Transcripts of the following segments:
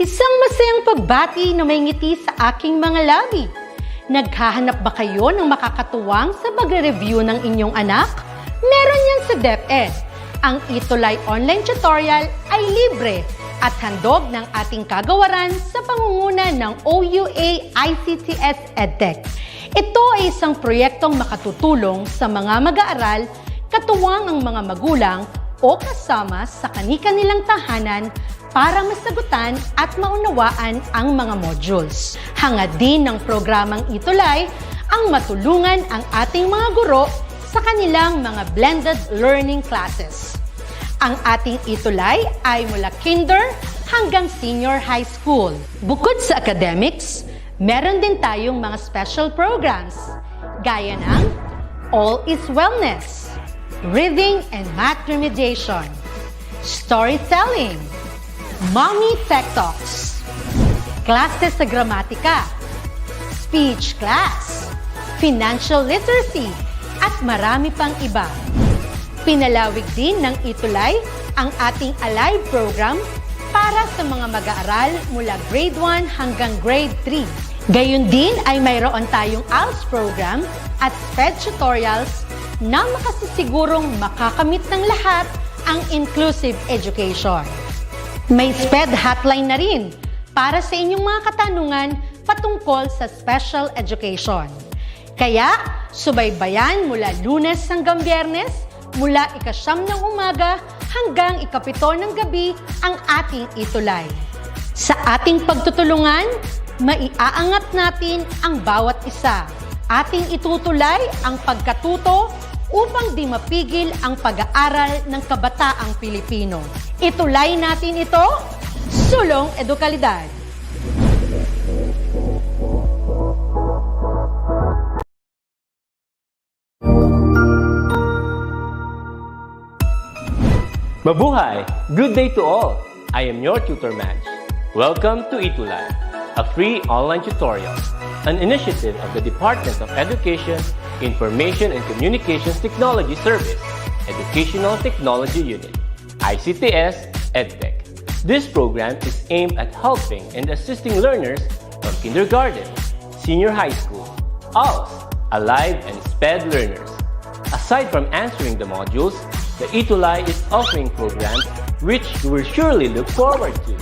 Isang masayang pagbati na may ngiti sa aking mga labi. Naghahanap ba kayo ng makakatuwang sa pagre-review ng inyong anak? Meron yan sa DepEd. Ang ETUlay online tutorial ay libre at handog ng ating kagawaran sa pangunguna ng OUA ICTS EdTech. Ito ay isang proyektong makatutulong sa mga mag-aaral, katuwang ang mga magulang o kasama sa kani-kanilang tahanan para masagutan at maunawaan ang mga modules. Hangad din ng programang ETUlay ang matulungan ang ating mga guro sa kanilang mga blended learning classes. Ang ating ETUlay ay mula kinder hanggang senior high school. Bukod sa academics, meron din tayong mga special programs gaya ng All is Wellness, Reading and Math Remediation, Storytelling, Mommy Tech Talks, Classes sa Gramatika, Speech Class, Financial Literacy, at marami pang iba. Pinalawig din ng ETUlay ang ating Alive program para sa mga mag-aaral mula grade 1 hanggang grade 3. Gayun din ay mayroon tayong ALS program at SPED tutorials na makasisigurong makakamit ng lahat ang inclusive education. May SPED hotline na rin para sa inyong mga katanungan patungkol sa special education. Kaya, subaybayan mula Lunes hanggang Biyernes, mula 9:00 ng umaga hanggang 7:00 ng gabi ang ating ETUlay. Sa ating pagtutulungan, maiaangat natin ang bawat isa. Ating itutulay ang pagkatuto upang di mapigil ang pag-aaral ng kabataang Pilipino. Itulay natin ito, sulong edukalidad. Mabuhay! Good day to all! I am your tutor Madge. Welcome to ETUlay, a free online tutorial, an initiative of the Department of Education, Information and Communications Technology Service, Educational Technology Unit, ICTS EdTech. This program is aimed at helping and assisting learners from kindergarten, senior high school, ALS, Alive, and SPED learners. Aside from answering the modules, the ETUlay is offering programs which you will surely look forward to.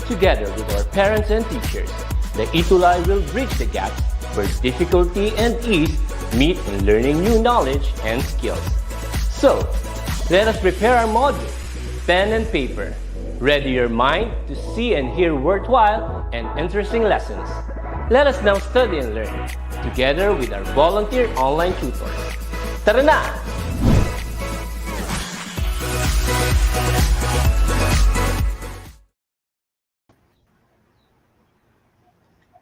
Together with our parents and teachers, the ETUlay will bridge the gaps where difficulty and ease meet in learning new knowledge and skills. So, let us prepare our module, pen and paper. Ready your mind to see and hear worthwhile and interesting lessons. Let us now study and learn, together with our volunteer online tutors. Tara na!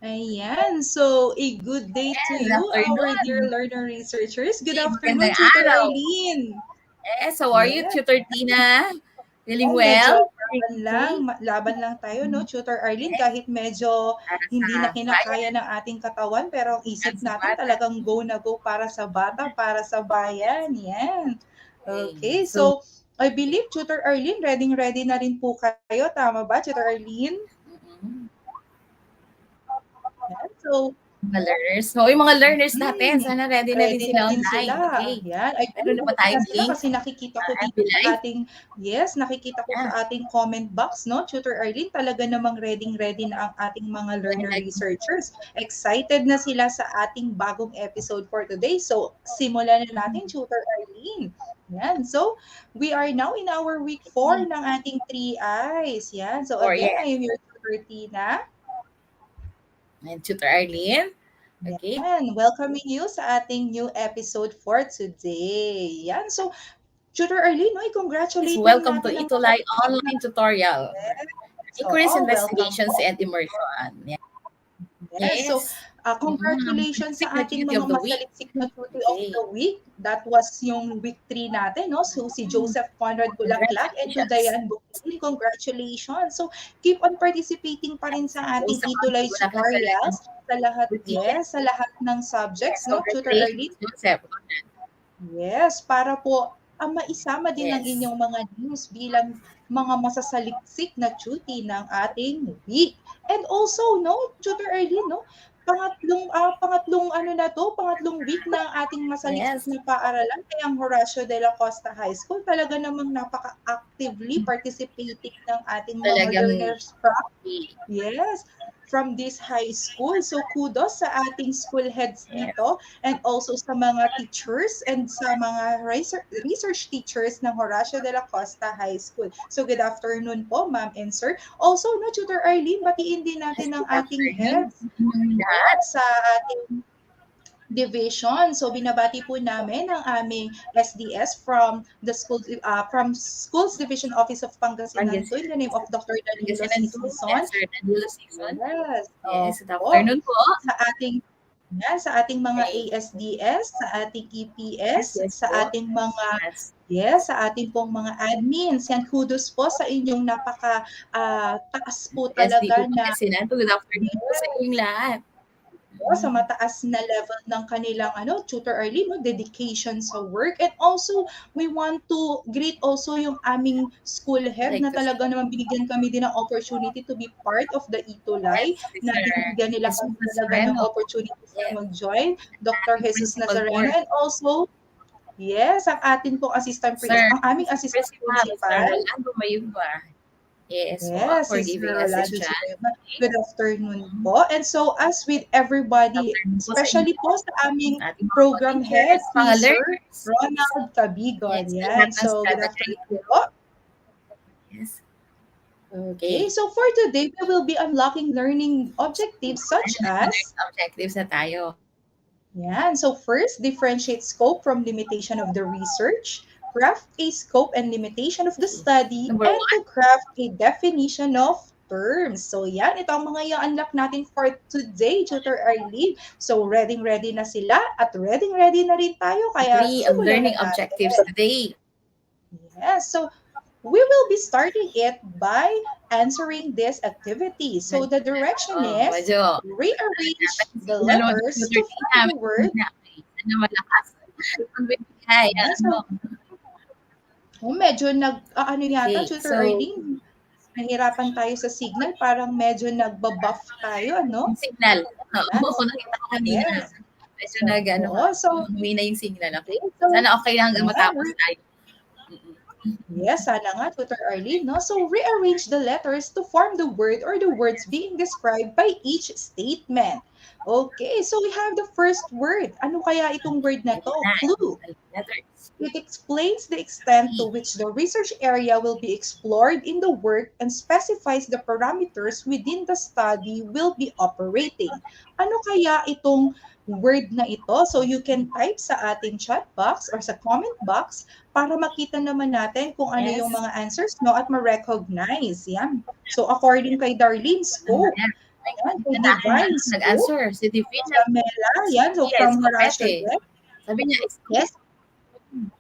Ayan. So, a good day to you, our dear learner researchers. Good afternoon, Magandang Tutor araw. Arlene. Yes, how are you, Yes. Tutor Tina? Feeling Oh, well? laban lang tayo, no, Tutor Arlene, kahit medyo hindi na kinakaya ng ating katawan, pero ang isip natin talagang go na go para sa bata, para sa bayan. Yan. Okay, so I believe, Tutor Arlene, ready na rin po kayo. Tama ba, Tutor Arlene? Yan. So, mga learners. So, yung mga learners natin, sana ready na rin sila online. Sila. Okay. Yan. Ay, Meron na ba tayong link? kasi nakikita ko dito sa ating, nakikita ko sa ating comment box, no? Tutor Arlene, talaga namang ready na ang ating mga learner researchers. Excited na sila sa ating bagong episode for today. So, simulan na natin, Tutor Arlene. Yan. So, we are now in our week 4 ng ating 3 eyes. Yan. So, again, I am your Tutor Tina. And Tutor Arlene. Okay. Yan, welcoming you sa ating new episode for today. Yan, so, Tutor Arlene, no, congratulations. Welcome to ETUlay online tutorial. Increase So, investigations and immersion. Yeah. Yes. So, congratulations sa ating mga masaliksik na tutor of the week. That was yung week 3 natin, no? So, si Joseph Conrad Bulaclac and to Dianne, Boquiren, congratulations. So, keep on participating pa rin sa ating ETUlay tutorials sa lahat, sa lahat ng subjects, no, Tutor Arlene? Yes, para po maisama din ang inyong mga news bilang mga masasaliksik na duty ng ating week. And also, no, Tutor Arlene, no, pangatlong ano na to, pangatlong week ng ating masaliksik Yes. na paaralan kay ang Horacio de la Costa High School. Talaga namang napaka-actively participating ng ating mga Talagang learners from this high school. So kudos sa ating school heads dito and also sa mga teachers and sa mga research teachers ng Horacio de la Costa High School. So good afternoon po, ma'am and sir. Also, no, Tutor Arlene, batiin din natin ang ating heads sa ating division. So binabati po namin ang aming SDS from the Schools Division Office of Pangasinan in the name of Dr. Danilo Sison. Sir Danilo Sison. Yes. Good afternoon po. Sa ating mga ASDS, sa ating EPS, sa ating mga sa ating pong mga admins. Yan, kudos po sa inyong taas po talaga na Good afternoon po sa inyong lahat. Sa mataas na level ng kanilang Tutor Arlene, no, dedication sa work. And also, we want to greet also yung aming school head na talaga naman binigyan kami din ng opportunity to be part of the ETUlay, na binigyan nila kami talaga ng opportunity na mag-join. Dr. Jesus Nazareno, and also, ang atin pong assistant principal, ang aming assistant principal. Yes, for giving us this chance. Good afternoon po. And so, as with everybody, especially po sa aming program head, Sir Ronald Cabigon. Yan. So, good afternoon po. Yes. Okay. So, for today, we will be unlocking learning objectives such as... Objectives na tayo. Yan. So, first, differentiate scope from limitation of the research. Craft a scope and limitation of the study, and to craft a definition of terms. So yan, ito ang mga i-unlock natin for today, Tutor Arlene. So ready na sila at ready na rin tayo. Kaya learning objectives today. Yes, so we will be starting it by answering this activity. So the direction is rearrange the letters to form the word. Medyo Tutor Arlene, nahirapan tayo sa signal, parang medyo nagbabuff tayo, ano? Yung signal. Oo, nakita ko kanina. Medyo humina yung signal. Okay? Sana okay lang hanggang matapos tayo. Yes, sana nga, Tutor Arlene, no? So, rearrange the letters to form the word or the words being described by each statement. Okay, so we have the first word. Ano kaya itong word na to? Clue. It explains the extent to which the research area will be explored in the work and specifies the parameters within the study will be operating. Ano kaya itong word na ito? So you can type sa ating chat box or sa comment box para makita naman natin kung ano yung mga answers no at ma-recognize. Yan. So according kay Darlene, scope. Ayan, kay Divine, nag-answer. Si Divine. Jamela, yan. So from Horacio. Sabi niya, yes.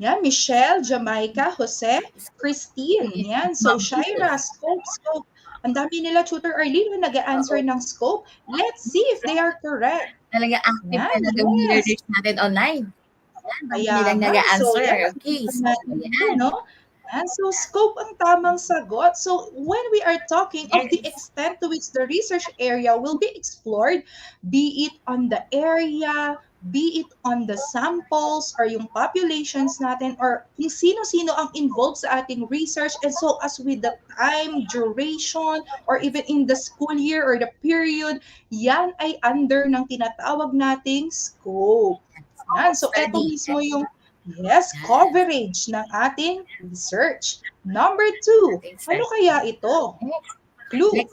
Yan, Michelle, Jamaica, Jose, Christine. Yan. So, Shaira, scope. Ang dami nila, Tutor Arlene, nag-answer ng scope. Let's see if they are correct. Talaga active talaga yung learners natin online. Yan, nilang nag-answer. Okay. So, scope ang tamang sagot. So, when we are talking of the extent to which the research area will be explored, be it on the area, be it on the samples or yung populations natin or yung sino-sino ang involved sa ating research, and so as with the time, duration, or even in the school year or the period, yan ay under ng tinatawag nating scope. Yan. So, ito mismo yung coverage ng ating research. Number 2, ano kaya ito? Clue.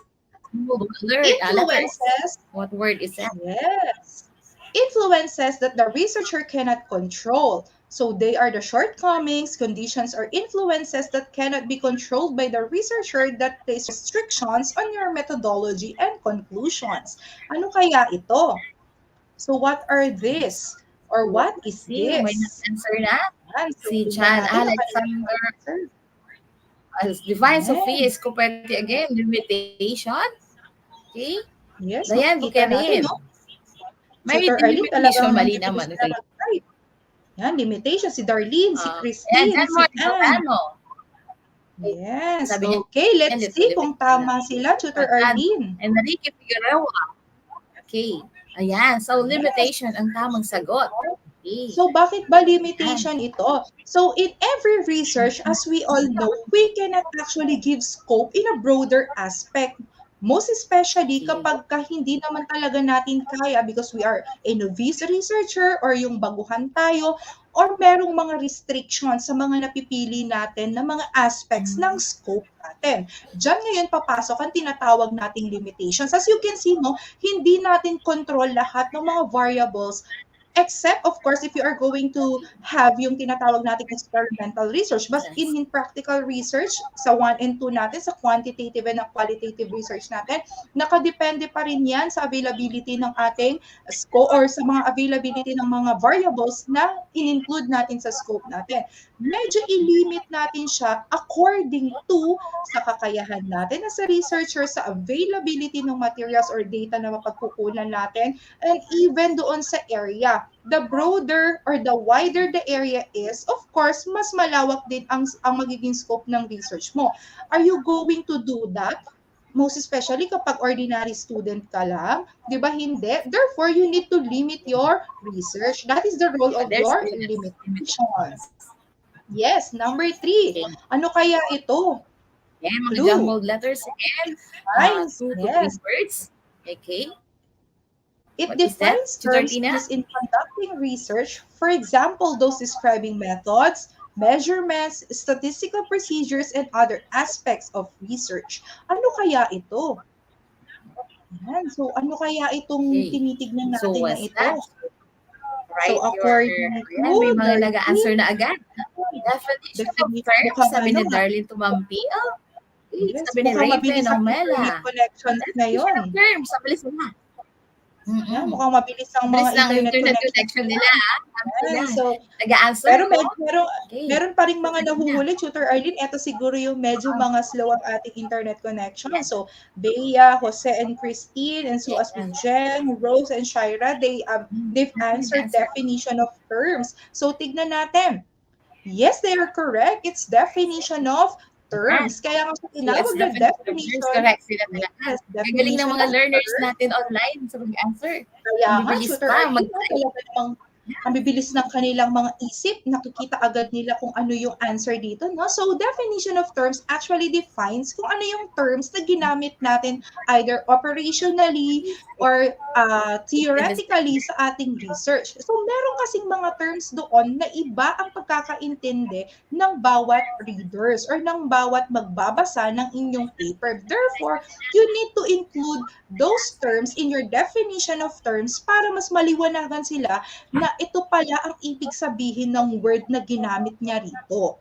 Influences. What word is that? Yes. Influences that the researcher cannot control. So they are the shortcomings, conditions, or influences that cannot be controlled by the researcher that place restrictions on your methodology and conclusions. Ano kaya ito? So what are this? Or what is this? May answer na? Si John Alexander. Divine Sophie Escopete again. Limitation. Okay? Yes. Dianne, Boquiren. May limitation, mali naman. Yan, limitation. Si Darlene, si Christine, si Anne. Yes. Sabi niya, Okay, let's let's see limit kung na tama lang. sila, Tutor Arlene. Enrique Figueroa. Okay. Ayan. So, limitation ang tamang sagot. Okay. So, bakit ba limitation ito? So, in every research, as we all know, we cannot actually give scope in a broader aspect. Most especially kapag hindi naman talaga natin kaya because we are a novice researcher or yung baguhan tayo or merong mga restrictions sa mga napipili natin na mga aspects ng scope natin. Diyan ngayon papasok ang tinatawag nating limitations. As you can see, no, hindi natin control lahat ng mga variables except, of course, if you are going to have yung tinatawag nating experimental research. But in practical research, sa 1 and 2 natin, sa quantitative and qualitative research natin, nakadepende pa rin yan sa availability ng ating scope or sa mga availability ng mga variables na in-include natin sa scope natin. Medyo i-limit natin siya according to sa kakayahan natin as a researcher, sa availability ng materials or data na mapagkukunan natin, and even doon sa area. The broader or the wider the area is, of course, mas malawak din ang magiging scope ng research mo. Are you going to do that? Most especially kapag ordinary student ka lang, di ba hindi? Therefore, you need to limit your research. That is the role of your limitations. Yes, number 3. Okay. Ano kaya ito? Mga jumbled letters and 2 to 3 words. Okay. It defines terms used in conducting research, for example, those describing methods, measurements, statistical procedures, and other aspects of research. Ano kaya ito? Yan. So, ano kaya itong tinitignan natin na ito? Right, so, according to... May mga nag-answer na agad. Definition of terms, sabi ni Darlene Tumampi. Yes, sabi ni Raven Omela. Connections ngayon. Terms, mabilis na. Yeah, mukhang mabilis ang mga internet connection nila. Yeah, so, nag-a-answer. Pero meron pa rin mga nahuhuli, Tutor Arlene. Ito siguro yung medyo mga slow ang ating internet connection. So, Bea, Jose, and Christine, and so as with Jen, Rose, and Shira, they've answered definition of terms. So, tignan natin. Yes, they are correct. It's definition of terms. Kaya nga tinawag na definition. Correct sila talaga. Galing ng mga learners natin online sa mag-answer. Kaya nga, Tutor Arlene, talaga namang ang bibilis ng kanilang mga isip, nakikita agad nila kung ano yung answer dito, no? So, definition of terms actually defines kung ano yung terms na ginamit natin either operationally or theoretically sa ating research. So, meron kasing mga terms doon na iba ang pagkakaintindi ng bawat readers or ng bawat magbabasa ng inyong paper. Therefore, you need to include those terms in your definition of terms para mas maliwanagan sila na ito pala ang ibig sabihin ng word na ginamit niya rito.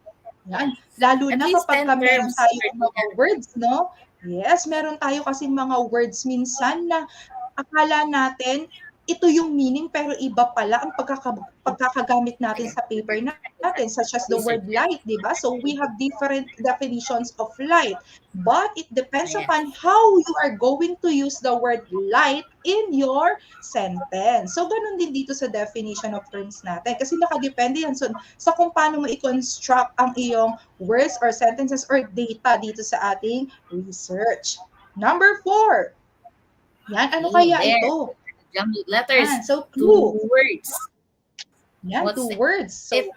Yan. Lalo na kapag meron tayo mga words, no? Yes, meron tayo kasi mga words minsan na akala natin ito yung meaning pero iba pala ang pagkakagamit natin sa paper natin, such as the word light, di ba? So we have different definitions of light, but it depends upon how you are going to use the word light in your sentence. So ganun din dito sa definition of terms natin kasi nakadepende yan sa kung paano mo i-construct ang iyong words or sentences or data dito sa ating research. Number 4. Yan, ano kaya ito? Jumbled letters. So, 2 words. Yan, 2 words. So, it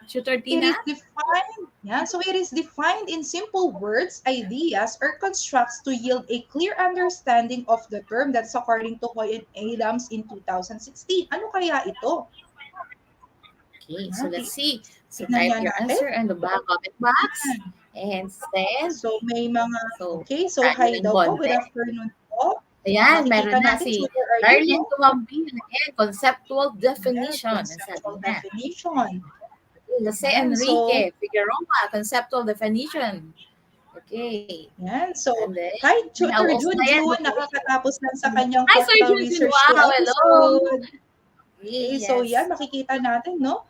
is defined in simple words, ideas, or constructs to yield a clear understanding of the term. That's according to Hoy and Adams in 2016. Ano kaya ito? Okay, so let's see. So type your answer in the back comment box. And send. So, may mga... Okay, so hi daw po. Good afternoon po. Ayan, meron na si Darlene Tumampi. Conceptual definition. Definition. Jose Enrique Figueroa, conceptual definition. Okay. Yan. So, kahit Tutor Junjun, nakakatapos lang sa kanyang factual research. Wow, hello. Okay, so yan, makikita natin, no?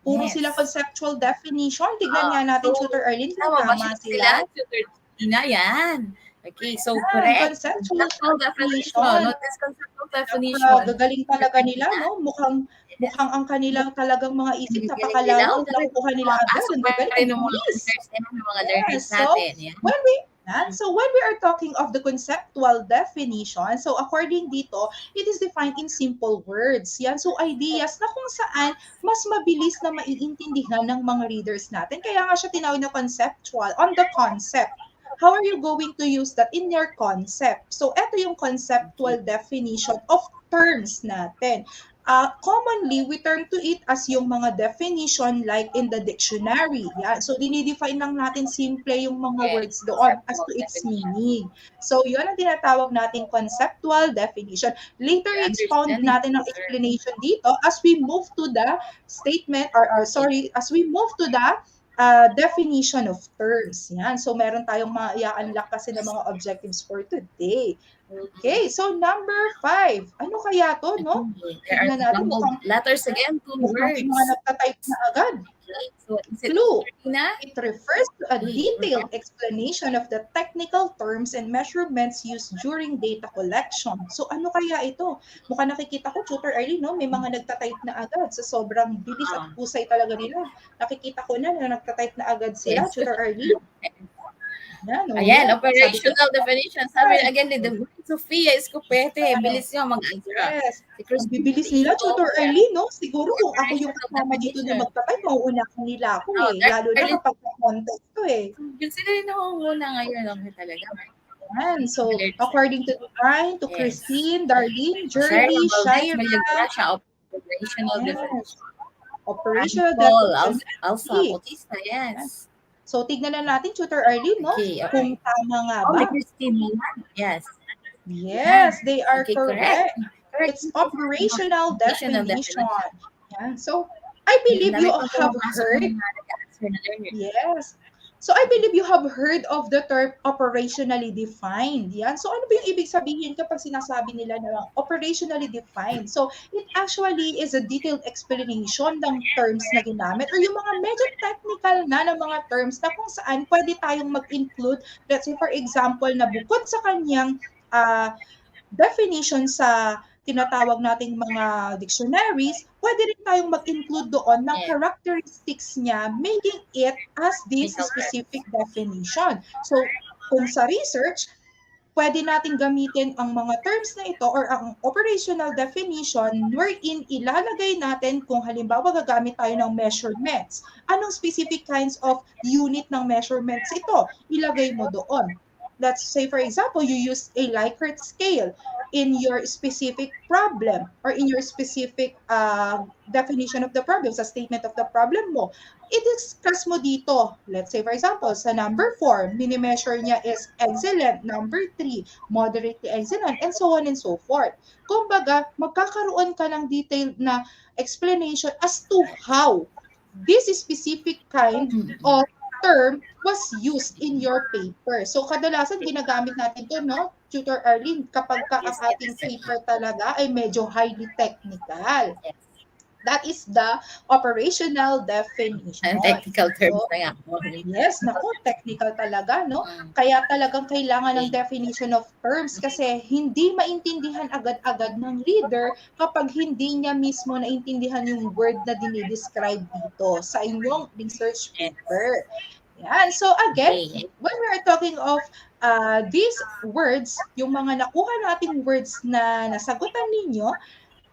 Puro sila conceptual definition. Tignan nga natin, Tutor Arlene, kung tama sila. Tutor Tina, yan. Okay, so correct. Conceptual Conceptual definition. definition. Notice conceptual definition. Gagaling talaga nila, no? Mukhang ang kanilang talagang mga isip napakalawak, nakukuha nila agad. Ang gagaling, ng mga bilis. learners, ng mga learners So, natin. Yeah. when we are talking of the conceptual definition, so according dito, it is defined in simple words. Yan, so ideas na kung saan mas mabilis na maiintindihan ng mga readers natin. Kaya nga siya tinawag na conceptual, on the concept. How are you going to use that in your concept? So, ito yung conceptual definition of terms natin. Commonly, we turn to it as yung mga definition like in the dictionary. Yeah? So, dinidefine lang natin simple yung mga words doon as to its meaning. So, yun ang tinatawag natin conceptual definition. Later, expound natin ang explanation dito as we move to the statement, as we move to the definition of terms. Yan. So, meron tayong mga i-unlock kasi ng mga objectives for today. Okay, so number 5. Ano kaya to, no? There are letters again, 2 words. Mga nagtatype na agad. So, Clue. It refers to a detailed explanation of the technical terms and measurements used during data collection. So, ano kaya ito? Mukhang nakikita ko, Tutor Arlene, no? May mga nagtatype na agad. So, sobrang bilis at husay talaga nila. Nakikita ko na nagtatype na agad sila, Tutor Arlene. Ayan, operational definition. Sabi again, the Sofia Escopete. Bilis nyo mag-answer. Yes. Bibilis nila, Tutor Arlene, no? Siguro kung ako yung kasama dito na magtatay, mauunahan nila ako eh. Lalo na kapag context to eh. Sila rin nakunguna ngayon. Talaga. Yan. So, according to Dianne, to Christine, Darlene, Jerry, Shira. Operational definition. Operational definition. Alpha, Bautista, yes. So, tignan na natin, Tutor Arlene, no? Kung tama nga ba. Yes. Yes, they are correct. It's operational definition. Yeah. So, I believe you have heard. Yes. So, I believe you have heard of the term operationally defined. Yan. So, ano ba yung ibig sabihin kapag sinasabi nila na operationally defined? So, it actually is a detailed explanation ng terms na ginamit or yung mga medyo technical na ng mga terms na kung saan pwede tayong mag-include, let's say for example, na bukod sa kanyang definition sa tinatawag nating mga dictionaries, pwede rin tayong mag-include doon ng characteristics niya, making it as this specific definition. So, kung sa research, pwede natin gamitin ang mga terms na ito or ang operational definition wherein ilalagay natin kung halimbawa gagamit tayo ng measurements. Anong specific kinds of unit ng measurements ito? Ilagay mo doon. Let's say, for example, you use a Likert scale in your specific problem or in your specific definition of the problem, sa statement of the problem mo. I-discuss mo dito. Let's say, for example, sa number 4, mini-measure niya is excellent. Number 3, moderately excellent, and so on and so forth. Kumbaga, magkakaroon ka ng detailed na explanation as to how this specific kind of term was used in your paper. So, kadalasan ginagamit natin ito, no, Tutor Arlene, kapag ang ating paper talaga ay medyo highly technical. That is the operational definition. And technical terms so, na yan. Yes, naku, technical talaga, no? Kaya talagang kailangan ng definition of terms kasi hindi maintindihan agad-agad ng reader kapag hindi niya mismo naintindihan yung word na dinidescribe dito sa inyong research paper. Yan. So again, when we are talking of these words, yung mga nakuha nating words na nasagutan ninyo,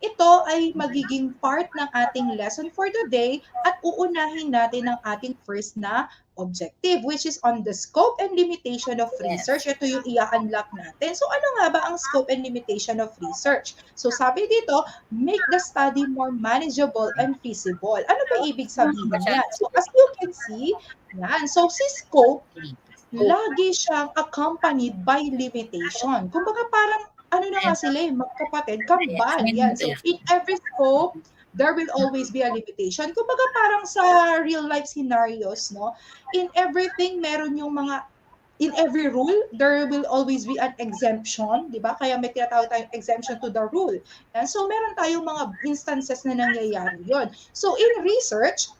ito ay magiging part ng ating lesson for today at uunahin natin ang ating first na objective, which is on the scope and limitation of research. Ito yung i-unlock natin. So ano nga ba ang scope and limitation of research? So sabi dito, make the study more manageable and feasible. Ano ba ibig sabihin niya? So as you can see, yan. So si scope, lagi siyang accompanied by limitation. Kumbaga parang ano na nga sila magkapatid, kambal. Yan. So, in every scope, there will always be a limitation. Kumbaga parang sa real-life scenarios, no? In everything, meron yung mga, in every rule, there will always be an exemption, di ba? Kaya may tinatawag tayong exemption to the rule. Yan. So, meron tayong mga instances na nangyayari yon. So, in research,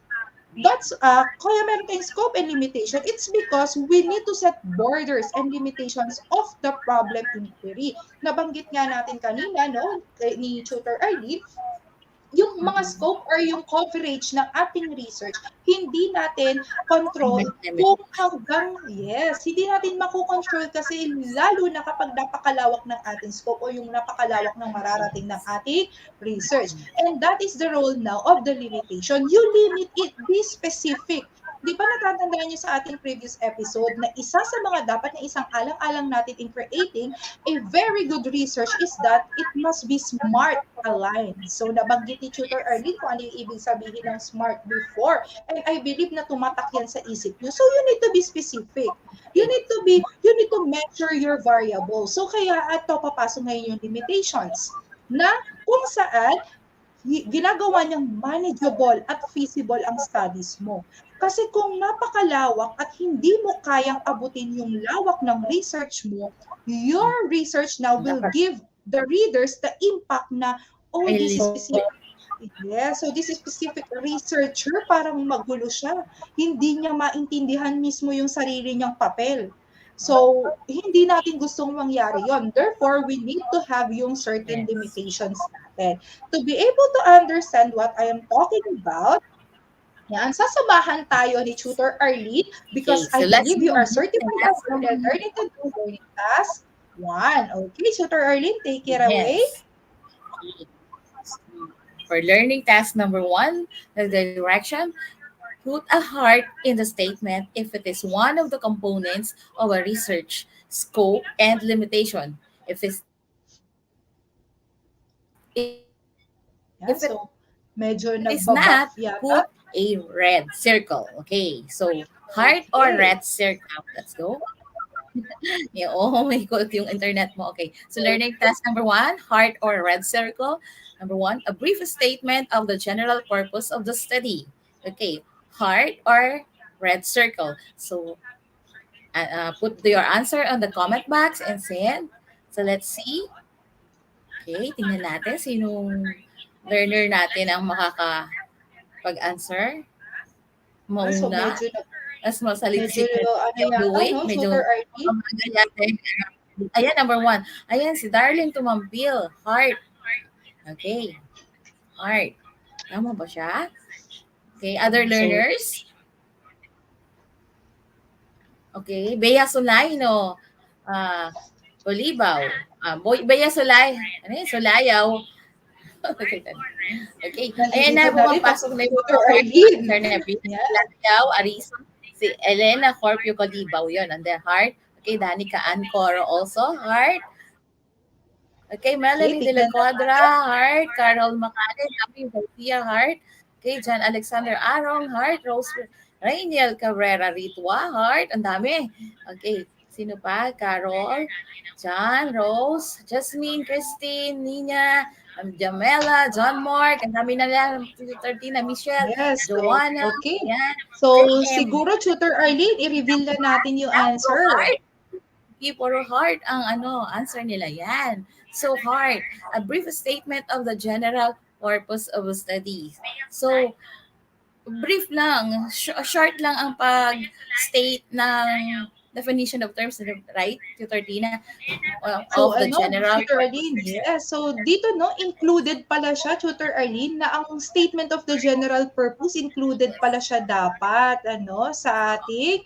That's kaya meron tayong scope and limitation. It's because we need to set borders and limitations of the problem inquiry. Nabanggit nga natin kanina, no, ni Tutor Arlie, yung mga scope or yung coverage ng ating research, hindi natin control kung hanggang, yes, hindi natin makokontrol kasi lalo na kapag napakalawak ng ating scope o yung napakalawak ng mararating ng ating research. And that is the role now of the limitation. You limit it, be specific. Di ba natatandaan niyo sa ating previous episode na isa sa mga dapat na isang alang-alang natin in creating a very good research is that it must be smart aligned. So nabanggit ni Tutor Arlene kung ano yung ibig sabihin ng smart before. And I believe na tumatak yan sa isip niyo. So you need to be specific. You need to measure your variables. So kaya ito papasok ngayon yung limitations na kung saan ginagawa niyang manageable at feasible ang studies mo. Kasi kung napakalawak at hindi mo kayang abutin yung lawak ng research mo, your research now will give the readers the impact na, oh, this is specific. Yes, so this is specific researcher, parang magulo siya. Hindi niya maintindihan mismo yung sarili niyang papel. So, hindi natin gustong mangyari yon. Therefore, we need to have yung certain limitations natin. To be able to understand what I am talking about, yan, sasamahan tayo ni Tutor Arlene because I believe you are certified as a learning to do learning task 1. Okay, Tutor Arlene, take it away. For learning task number 1, the direction, put a heart in the statement if it is one of the components of a research scope and limitation. If it's so medyo it's not, put a red circle. Okay, so heart or red circle. Let's go. Yeah, oh my God, yung internet mo. Okay, so learning task number 1, heart or red circle. Number 1, a brief statement of the general purpose of the study. Okay, heart or red circle. So put your answer on the comment box and send. So let's see. Okay, tingnan natin sinong learner natin ang makakapag-answer. Mauna. As masaliksik. Medyo ayan, number 1. Ayan, si Darling Tumampil. Heart. Okay. Heart. Tama ba siya? Okay, other learners? Okay, Bea Sulay, no? Olibaw. Bea Sulay. Ano yun? Sulayaw. Okay. Ayan na, pumapasok na yung internet. Sulayaw, Arisa. Si Elena Corpio Colibaw, yun, on the heart. Okay, Danica Ancoro also, heart. Okay, Melanie De La Cuadra, heart. Carol Macane, Dami Garcia, heart. Okay, John Alexander Arong, heart. Rose Rainiel Cabrera Ritua, heart. Ang dami. Okay, sino pa? Carol, John, Rose, Jasmine, Christine, Nina, Jamela, John Mark, ang dami na lang, 13 Michelle, yes, Joanna. Okay. Yan. So, siguro, Tutor Arlene, i-reveal na natin yung answer. Okay, puro heart ang answer nila yan. So, heart, a brief statement of the general purpose of study. So, brief lang, short lang ang pag-state ng definition of terms, right, Tutor Tina? Of the general Tutor Arlene, yes. So, dito, included pala siya, Tutor Arlene, na ang statement of the general purpose, included pala siya dapat, sa ating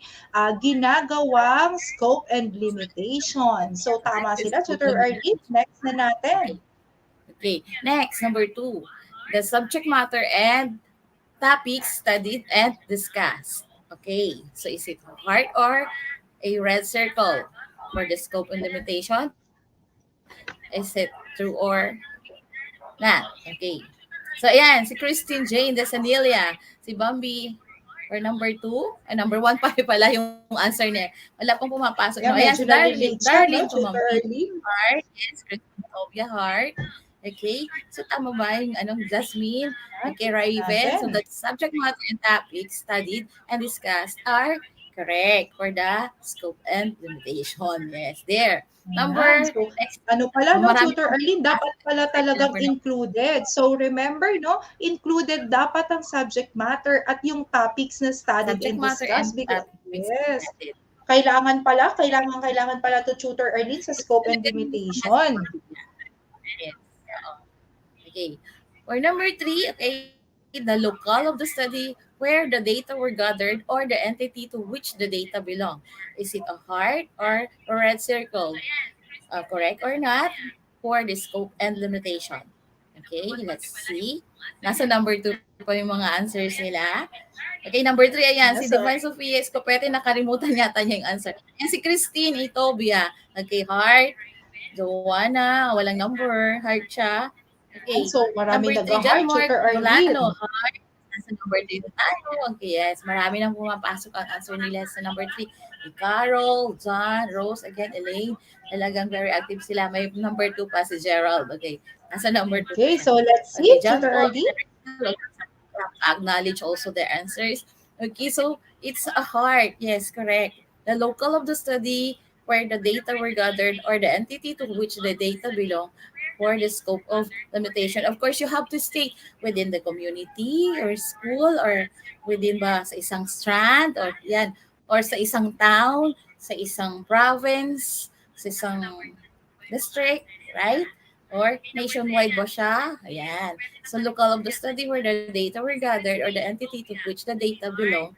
ginagawang scope and limitation. So, tama sila, Tutor Arlene. Next na natin. Okay, next, number 2, the subject matter and topics studied and discussed. Okay, so is it heart or a red circle for the scope and limitation? Is it true or not? Okay. So, ayan, si Christine Jane Desanilia, si Bambi, or number 2, number 1 pa pala yung answer niya. Wala pong pumapasok. Yeah, ayan, si Darling Tumampil. Heart. Yes, Christine Sylvia Heart. Okay, so tama ba yung Jasmine? Okay, Raven. So the subject matter and topics studied and discussed are Correct. For the scope and limitation. Yes, there. Ayan. So, Next, ano pala, no, marami Tutor Arlene, dapat pala talagang included. So, remember, no, included dapat ang subject matter at yung topics na studied subject and matter and discussed. Because, topics yes, added. kailangan pala to, Tutor Arlene, sa scope and limitation. Yes. Okay. For number 3, okay, the locale of the study where the data were gathered or the entity to which the data belong. Is it a heart or a red circle? Correct or not? For the scope and limitation. Okay, let's see. Nasa number 2 pa yung mga answers nila. Okay, number 3, ayan, si Yes, sir. Divine Sofia Escopete, nakalimutan yata niya yung answer. Yan si Christine Itobia. Okay, heart. Joanna, walang number. Heart siya. Okay, So, maraming number 3, John nag-heart, Mark Tutor Arlene. Dolano. Heart. Nasa number 3 na tayo. Okay, yes. Marami nang pumapasok ang answer nila sa number 3. Carol, John, Rose, again, Elaine. Talagang very active sila. May number 2 pa si Gerald. Okay, nasa number 2. Okay, so let's see, Okay, John Tutor Paul, Arlene. acknowledge also their answers. Okay, so it's a heart. Yes, correct. The local of the study where the data were gathered or the entity to which the data belong for the scope of limitation. Of course, you have to state within the community or school or within ba sa isang strand or yan or sa isang town, sa isang province, sa isang district, right? Or nationwide ba siya? Ayan. So, local of the study where the data were gathered or the entity to which the data belong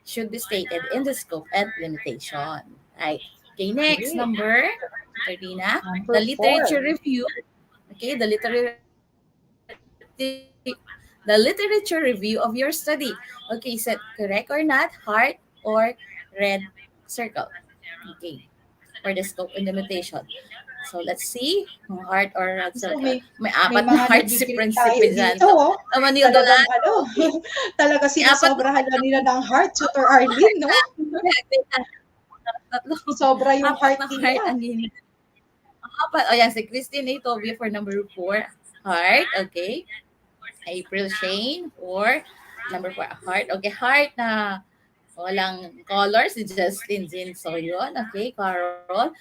should be stated in the scope and limitation. Right. Okay, next, Okay. number 13 na. Number The literature 4. review. Okay, the literature review of your study. Okay, is it correct or not? Heart or red circle? Okay, for the scope and limitation. So, let's see. Heart or red So, circle. may May apat mga na heart si nag-greet tayo Prinsipe dyan. dito, oh. Manildo Talagang, lang. talaga sinasobrahan na nila ng heart, Tutor Arlene, no? Tatlo. Sobra yung Apat heart na nila. heart ang gini. Apat. O yan, si Christine Itobia for number 4. Heart, okay. April Shane for number 4. Heart, okay. Heart na walang color. Si Justin Jin. So yun, okay. Carol.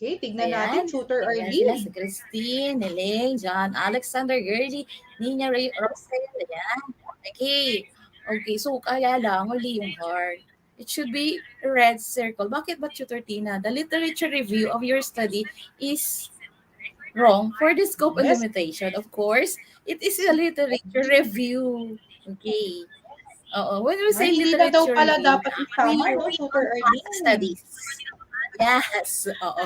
Okay, tignan Ayan. natin, Tutor Ayan sila, Arlene. si Christine, Elaine, John, Alexander, Gertie, Nina, Ray, Rosel. Ayan. Okay. Okay, so kaya lang, mali yung heart. It should be a red circle. Bakit ba, Tutor Tina? The literature review of your study is wrong for the scope and Yes. limitation. Of course, it is a literature review. Okay. Oo. When we say Hindi na daw literature pala review, dapat isama, no, Tutor past Arlene? studies. Yes. Oo.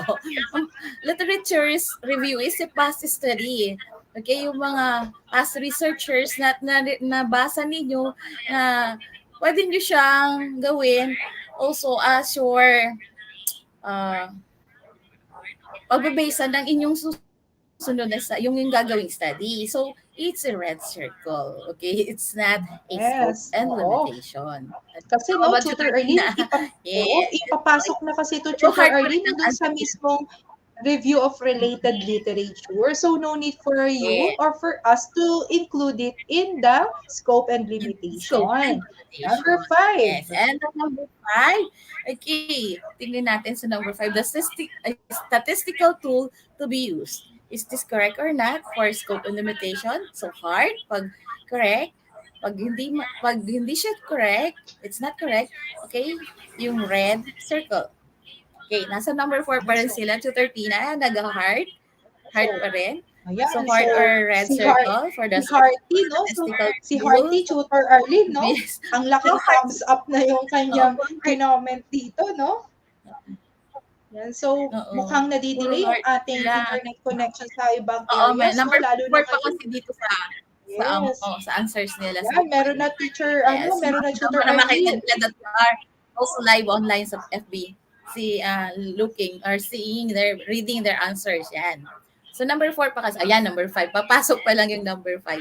Literature review is a past study. Okay, yung mga past researchers na nabasa ninyo na pwede nyo siyang gawin also as your pagbabasa ng inyong susunod na yung gagawing study. So, it's a red circle. Okay? It's not a scope Yes, and oo. limitation. Kasi, no, Tutor Arlene, ipapasok na kasi ito, Tutor Arlene, dun sa mismong review of related literature. So, no need for you or for us to include it in the scope and limitation. Number 5. Yes, and number 5. Okay, tingnan natin sa number 5. The statistical tool to be used. Is this correct or not for scope and limitation? So, heart, pag correct. Pag hindi siya correct, it's not correct. Okay, yung red circle. Okay, nasa number 4 pa rin sila. 213 na, nag-heart. Heart pa rin. Ayan, So, heart or red circle for the si Hearty, no? So, si Hearty, Tutor Arlene, no? Yes. Ang laking thumbs up na yung kanyang comment dito, no? Yan, so, mukhang nadidelay yung ating internet connection sa ibang areas, number no? Lalo 4 na pa kasi dito sa answers nila. Yan, meron na teacher, meron na Tutor Para makita Arlene. nila that we are also live online sa FB. Looking or seeing reading their answers. Yan. So, number 4 pa kasi. Ayan, number 5. Papasok pa lang yung number 5.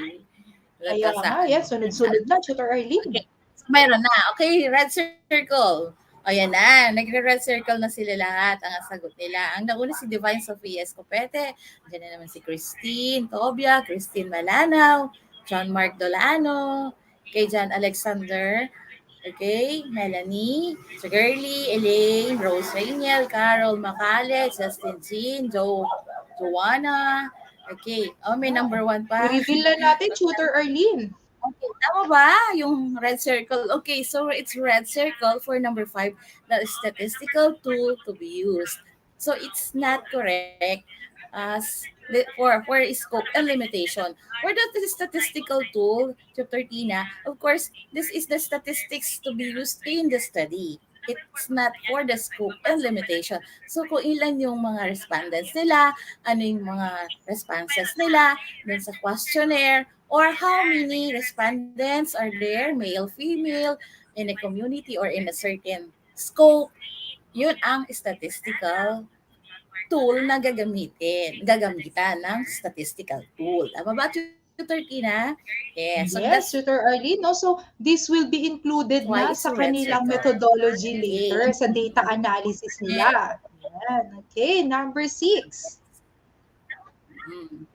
Ayan nga, yan. Sunod-sunod na, Tutor Arlene. Okay. So, mayroon na. Okay, red circle. Ayan na. Nagre-red circle na sila lahat. Ang sagot nila. Ang nauna si Divine Sofia Escopete. Diyan na naman si Christine Tobia, Christine Malanaw, John Mark Dolano, kay John Alexander, Okay, Melanie, Girly, Elaine, Rose Rainiel, Carol Macale, Justin Jean, Joanna. Okay, may number 1 pa. I-reveal na natin, Tutor Arlene. Okay, tama ba? Yung red circle. Okay, so it's red circle for number 5, the statistical tool to be used. So it's not correct as for scope and limitation. For the statistical tool, Chapter Tina, of course, this is the statistics to be used in the study. It's not for the scope and limitation. So kung ilan yung mga respondents nila, ano yung mga responses nila dun sa questionnaire, or how many respondents are there, male, female, in a community or in a certain scope, yun ang statistical tool na gagamitan ng statistical tool. Tama ba, Tutor Tina? Yes. So Yes, Tutor Arlene. Also, this will be included why na it's sa red kanilang circle. methodology Okay. later sa data analysis nila. Yan. Okay, number 6.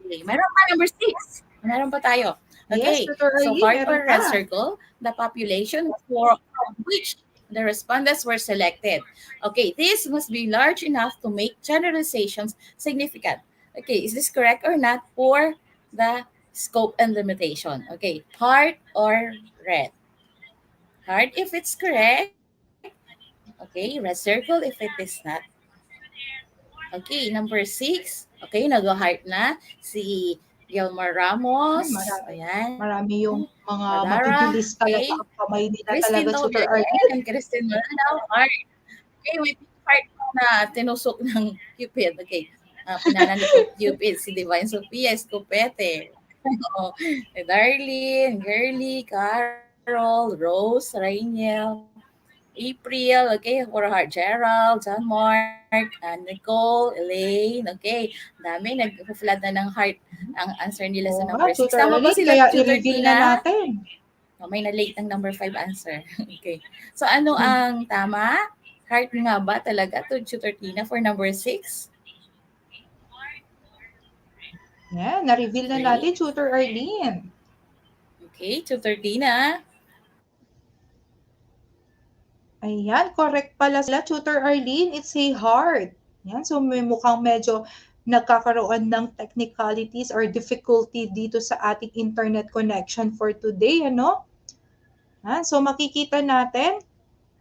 Okay. Meron pa number 6. Meron pa tayo. Yes, Okay. Tutor So Arlene, part meron for red pa. circle, the population from which the respondents were selected. Okay, this must be large enough to make generalizations significant. Okay, is this correct or not for the scope and limitation? Okay, heart or red? Heart if it's correct. Okay, red circle if it is not. Okay, number 6. Okay, nag-heart na si Gilmar Ramos. Ayan. Marami yung mga Madara. mabibilis Okay. talaga ang kamay nila Christine talaga, Tutor Tauber Arlene. and Christine Malanaw, heart. Okay, may heart na tinusok ng Cupid. Okay. Pinala ni Cupid, si Divine Sophia Escopete. Darlene, Girly, Carol, Rose, Rainiel, April, okay, for heart, Gerald, John Mark, Nicole, Elaine, okay. Dami, nag-flood na ng heart ang answer nila sa number 6. Tutor Tama ba Arlene, sila, kaya Tutor i-reveal na Tina? natin. May na-late ang number 5 answer. Okay. So, ano ang tama? Heart nga ba talaga to Tutor Tina for number 6? Yan, na-reveal na natin, Tutor Arlene. Okay, Tutor Tina. Ayan, correct pala sila, Tutor Arlene. It's a heart. Yan, so may mukhang medyo nagkakaroon ng technicalities or difficulty dito sa ating internet connection for today, ano? Yan, so makikita natin,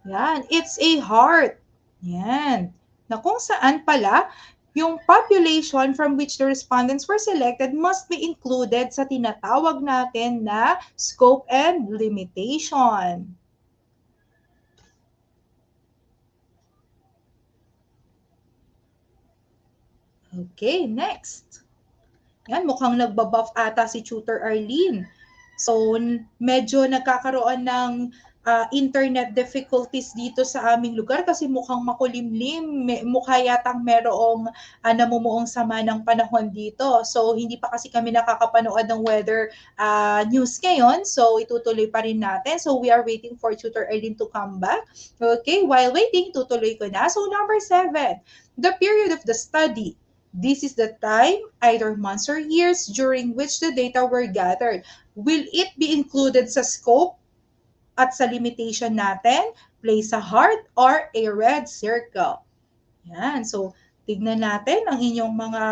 yan, it's a heart. Yan. Na kung saan pala, yung population from which the respondents were selected must be included sa tinatawag natin na scope and limitation. Okay, next. Yan, mukhang nagbabuff ata si Tutor Arlene. So, medyo nagkakaroon ng internet difficulties dito sa aming lugar kasi mukhang makulimlim. Mukha yatang merong namumuong sama ng panahon dito. So, hindi pa kasi kami nakakapanood ng weather news ngayon. So, itutuloy pa rin natin. So, we are waiting for Tutor Arlene to come back. Okay, while waiting, tutuloy ko na. So, number 7, the period of the study. This is the time, either months or years, during which the data were gathered. Will it be included sa scope at sa limitation natin? Place a heart or a red circle. Yan. So, tignan natin ang inyong mga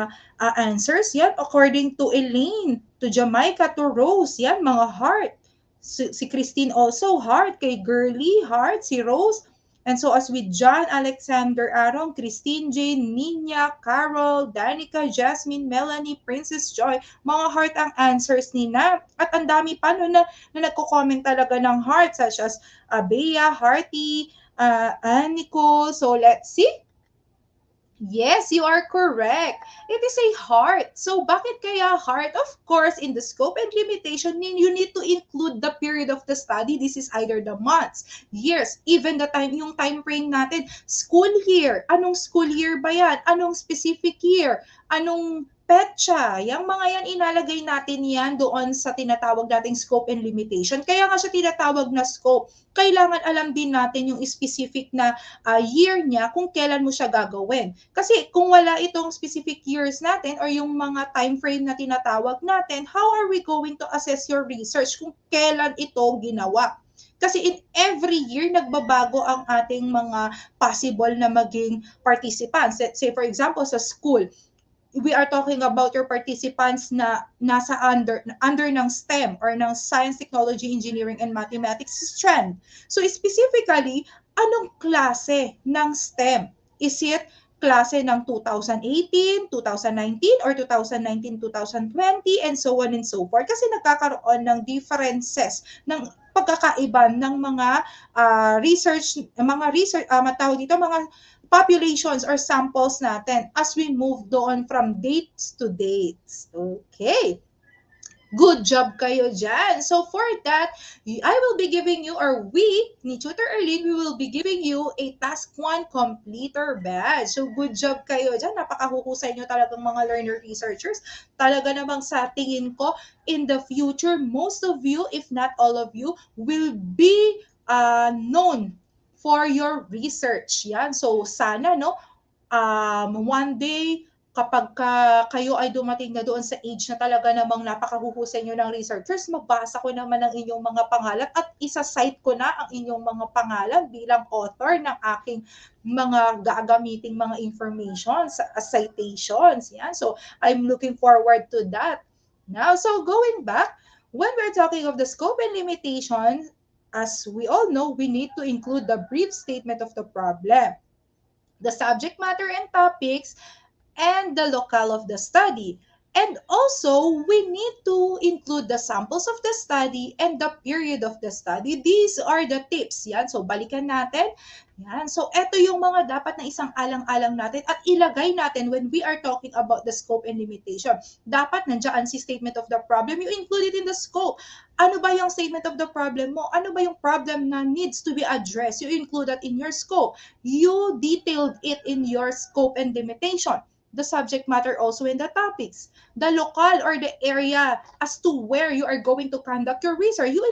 answers. Yan, according to Elaine, to Jamaica, to Rose. Yan, mga heart. Si Christine also, heart. Kay Girly, heart. Si Rose, and so as with John, Alexander, Aaron, Christine, Jane, Nina, Carol, Danica, Jasmine, Melanie, Princess Joy, mga heart ang answers nila. At ang dami pa na nagko-comment talaga ng heart, such as Bea, Hearty, Nicole. So let's see. Yes, you are correct. It is a heart. So, bakit kaya heart? Of course, in the scope and limitation, you need to include the period of the study. This is either the months, years, even the time, yung time frame natin. School year. Anong school year ba yan? Anong specific year? Anong petsa? Yung mga yan, inalagay natin yan doon sa tinatawag nating scope and limitation. Kaya nga siya tinatawag na scope. Kailangan alam din natin yung specific na year niya kung kailan mo siya gagawin. Kasi kung wala itong specific years natin or yung mga time frame na tinatawag natin, how are we going to assess your research kung kailan ito ginawa? Kasi in every year, nagbabago ang ating mga possible na maging participants. Let's say, for example, sa school, we are talking about your participants na nasa under ng STEM or ng Science, Technology, Engineering, and Mathematics strand. So specifically, anong klase ng STEM? Is it klase ng 2018, 2019, or 2019, 2020, and so on and so forth? Kasi nagkakaroon ng differences ng pagkakaiba ng mga matawag dito, mga populations or samples natin as we move doon from dates to dates. Okay. Good job kayo dyan. So for that, I will be giving you, or we, ni Tutor Arlene, we will be giving you a Task 1 Completer badge. So good job kayo dyan. Napakahuhusay nyo talagang mga learner researchers. Talaga namang sa tingin ko, in the future, most of you, if not all of you, will be known for your research. Yan. So sana, no, one day, kapag kayo ay dumating na doon sa age na talaga namang napakahuhusay nyo ng researchers, mabasa ko naman ang inyong mga pangalan at isa-cite ko na ang inyong mga pangalan bilang author ng aking mga gagamiting mga informations as citations. Yan. So, I'm looking forward to that. Now, so going back, when we're talking of the scope and limitations, as we all know, we need to include the brief statement of the problem, the subject matter and topics, and the locale of the study. And also, we need to include the samples of the study and the period of the study. These are the tips. Yan. So, balikan natin. Yan. So, ito yung mga dapat na isang alang-alang natin at ilagay natin when we are talking about the scope and limitation. Dapat nandiyan si statement of the problem. You include it in the scope. Ano ba yung statement of the problem mo? Ano ba yung problem na needs to be addressed? You include that in your scope. You detailed it in your scope and limitation. The subject matter also in the topics, the locale or the area as to where you are going to conduct your research. You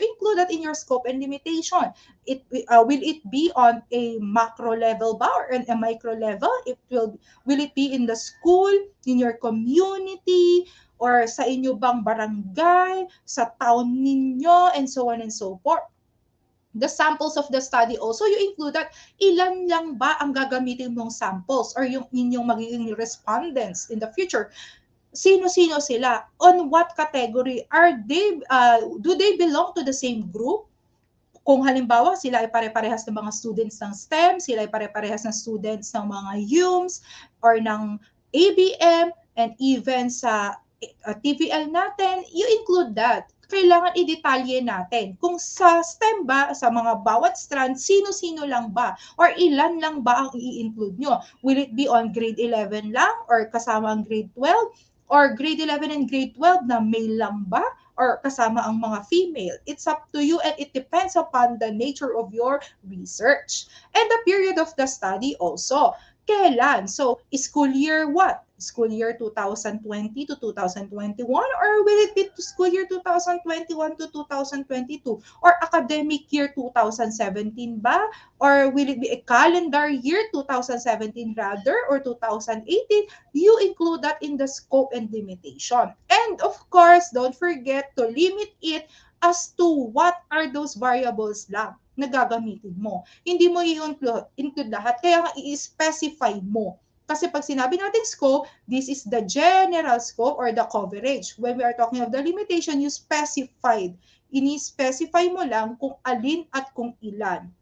include that in your scope and limitation. Will it be on a macro level ba or on a micro level? Will it be in the school, in your community, or sa inyo bang barangay, sa town ninyo, and so on and so forth. The samples of the study also, you include that ilan lang ba ang gagamitin mong samples or yung inyong magiging respondents in the future. Sino-sino sila? On what category? Do they belong to the same group? Kung halimbawa, sila ay pare-parehas ng mga students ng STEM, sila ay pare-parehas ng students ng mga UMS or ng ABM, and even sa TVL natin, you include that. Kailangan i-detalye natin kung sa STEM ba, sa mga bawat strand, sino-sino lang ba or ilan lang ba ang i-include nyo. Will it be on grade 11 lang or kasama ang grade 12? Or grade 11 and grade 12 na male lang ba or kasama ang mga female? It's up to you and it depends upon the nature of your research. And the period of the study also. Kailan? So, school year what? School year 2020 to 2021? Or will it be school year 2021 to 2022? Or academic year 2017 ba? Or will it be a calendar year 2017 rather or 2018? You include that in the scope and limitation. And of course, don't forget to limit it as to what are those variables lang na gagamitin mo. Hindi mo i-include lahat, kaya nga i-specify mo. Kasi pag sinabi natin scope, this is the general scope or the coverage. When we are talking of the limitation, you specified. Ini-specify mo lang kung alin at kung ilan.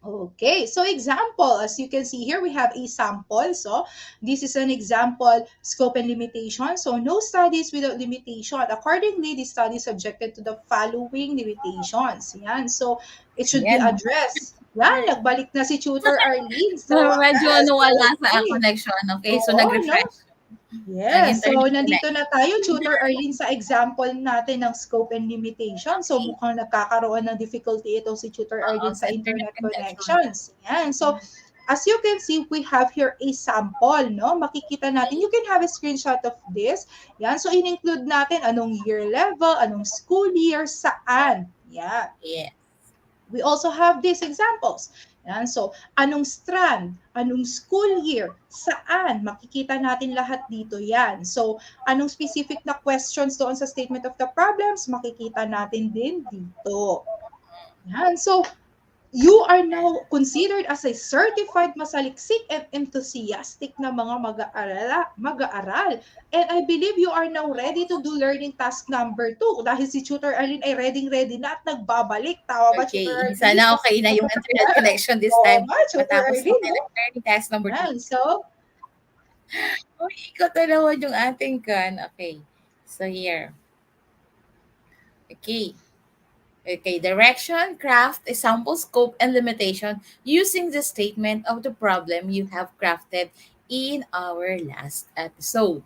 Okay, so example, as you can see here, we have a sample. So this is an example scope and limitation. So no studies without limitation. Accordingly, the study is subjected to the following limitations. Yan. So it should be addressed. Yan, nagbalik na si Tutor Arlene. So medyo wala sa connection. Okay, so nag-refresh. Yes, so nandito na tayo, Tutor Arlene, sa example natin ng scope and limitation. So mukhang nagkakaroon ng difficulty ito si Tutor Arlene sa internet connections. Yan. So as you can see, we have here a sample, no? Makikita natin, you can have a screenshot of this. Yan, so in-include natin anong year level, anong school year, saan. Yan. Yeah. We also have these examples. Yan. So, anong strand, anong school year, saan, makikita natin lahat dito yan. So, anong specific na questions doon sa statement of the problems, makikita natin din dito. Yan. So, you are now considered as a certified masaliksik and enthusiastic na mga mag-aaral. And I believe you are now ready to do learning task number 2 dahil si Tutor Arlene ay ready na at nagbabalik. Tama ba, Tutor Okay, Arlene? sana okay na yung internet connection this Oo time. nga, Tutor Matapos Arlene, ng no? learning task number 2. Yan. So, Oh, ikot na naman yung ating kan. Okay. So here. Okay. Okay, direction, craft, a sample scope, and limitation using the statement of the problem you have crafted in our last episode.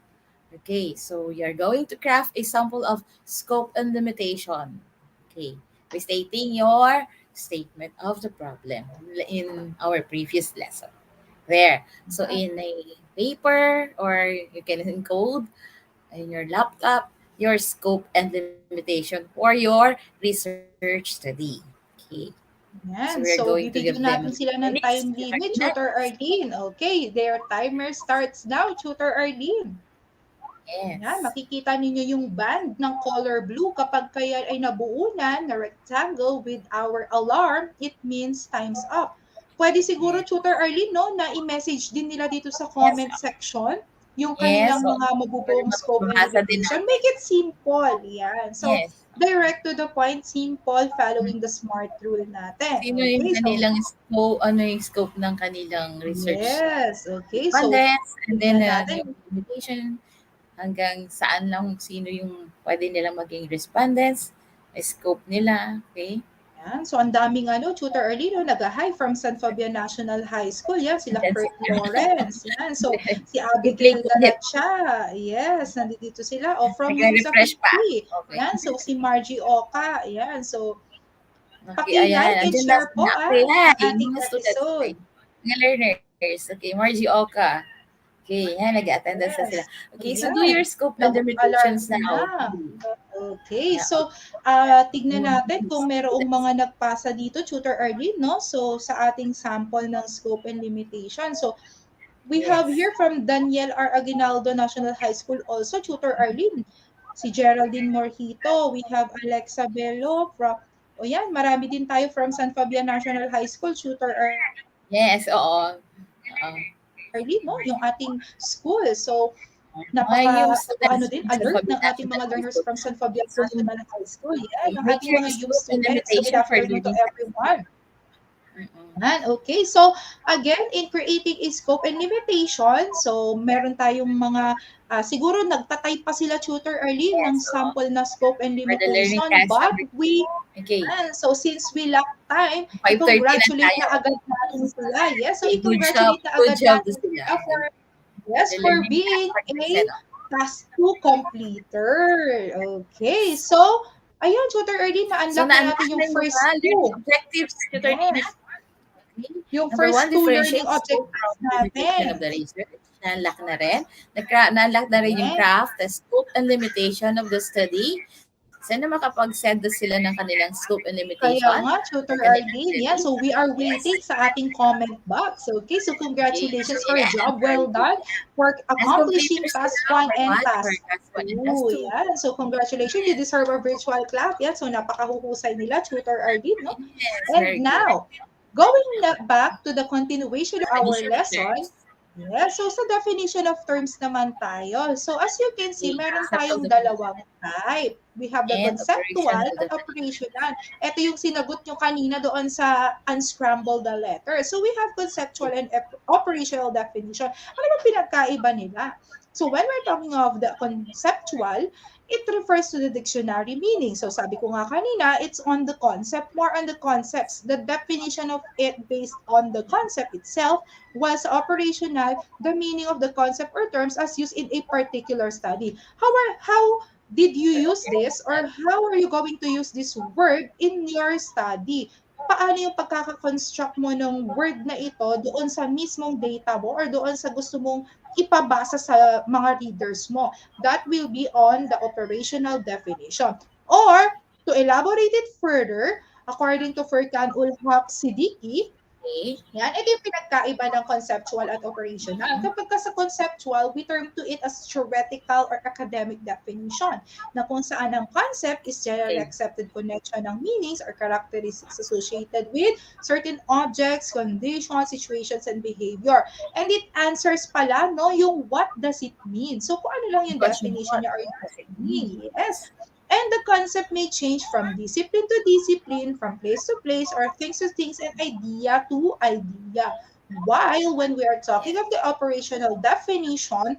Okay, so you're going to craft a sample of scope and limitation. Okay, restating your statement of the problem in our previous lesson. There. So in a paper or you can encode in your laptop your scope and limitation for your research study. Okay. So yan. we're So, going to give bibigyan them natin sila ng minutes. time limit, Tutor Arlene. Okay, their timer starts now, Tutor Arlene. Yan, Yes. makikita ninyo yung band ng color blue. Kapag kaya ay nabuunan na rectangle with our alarm, it means time's up. Pwede siguro, Tutor Arlene, no, na i-message din nila dito sa comment section yung Yes. kanilang So, mga mabubuong scope and mabasa din limitation. natin. Make it simple. Yan. So, Yes. direct to the point, simple, following the SMART rule natin. Sino yung Okay, so, kanilang scope, ano yung scope ng kanilang research? yes. Okay, so, Respondents, and then tingnan natin. yung limitation, hanggang saan lang sino yung pwede nilang maging respondents, scope nila, okay? Yan. So, ang daming Tutor Arlene, nag-hi from San Fabian National High School. Yan, sila Yes. Kurt Lawrence. Yan. So, si I-click Abigail ulit. Galacha. Yes, nandito sila. O, from Nagre-refresh pa. Okay. Yan. So, si Margie Oka. Yan. So, Okay, paki-like and andyan share na, po okay, ang hi, ating mga students, episode. mga learners. Okay, Margie Oka. Okay, yan, nag-attendance na sila. Okay, so do your scope and limitations now. Okay, Yeah. so tignan natin kung merong mga nagpasa dito, Tutor Arlene, no? So, sa ating sample ng scope and limitation. So, we have here from Daniel R. Aguinaldo National High School also, Tutor Arlene. Si Geraldine Morhito. We have Alexa Bello from, o yan, marami din tayo from San Fabian National High School, Tutor Yes, oo. Arlene, no? Yung ating school. So, Yung din, alert ng ating mga learners from San Fabian National High School. Yeah, yung ating mga youth students. So, good afternoon to everyone. Okay, so again, in creating a scope and limitation, so meron tayong mga, siguro nagtatype pa sila, Tutor Arlene, ng sample na scope and limitation, but so since we lack time, i-congratulate na agad natin sila. Yes, so i-congratulate na agad natin sila for being a task 2 completer. Okay, so ayun, Tutor Arlene, na-unlock na natin yung first 2 objectives, Tutor Nina. Yung first 2 learning objectives natin. Na-unlock na rin. Na-unlock na rin yung craft, the scope and limitation of the study. Sana makapag-send sila ng kanilang scope and limitation. Kaya nga, Tutor Arlene. Yeah, so we are waiting sa ating comment box. Okay, so congratulations for a job well done for accomplishing task 1 and task 2. Yeah, so congratulations. You deserve a virtual clap. Yeah, so napakahuhusay nila, Tutor Arlene. No? And now, going back to the continuation of our lesson, yeah, so sa definition of terms naman tayo. So as you can see, meron tayong dalawang type. We have the conceptual at operational. Ito yung sinagot nyo kanina doon sa unscramble the letter. So we have conceptual and operational definition. Ano ba pinagkaiba nila? So when we're talking of the conceptual, it refers to the dictionary meaning. So sabi ko nga kanina, it's on the concept, more on the concepts. The definition of it based on the concept itself, was operational, the meaning of the concept or terms as used in a particular study. How did you use this, or how are you going to use this word in your study? Paano yung pagkaka-construct mo ng word na ito doon sa mismong data mo or doon sa gusto mong ipabasa sa mga readers mo? That will be on the operational definition. Or, to elaborate it further, according to Furkan Ulhaq Siddiqui, Okay. Yan, ito yung pinagkaiba ng conceptual at operational. Kapag ka sa conceptual, we term to it as theoretical or academic definition, na kung saan ang concept is generally accepted connection ng meanings or characteristics associated with certain objects, conditions, situations, and behavior. And it answers pala, no, yung what does it mean? So, kung ano lang yung definition niya or yung meaning. Yes. And the concept may change from discipline to discipline, from place to place, or things to things, and idea to idea. While when we are talking of the operational definition,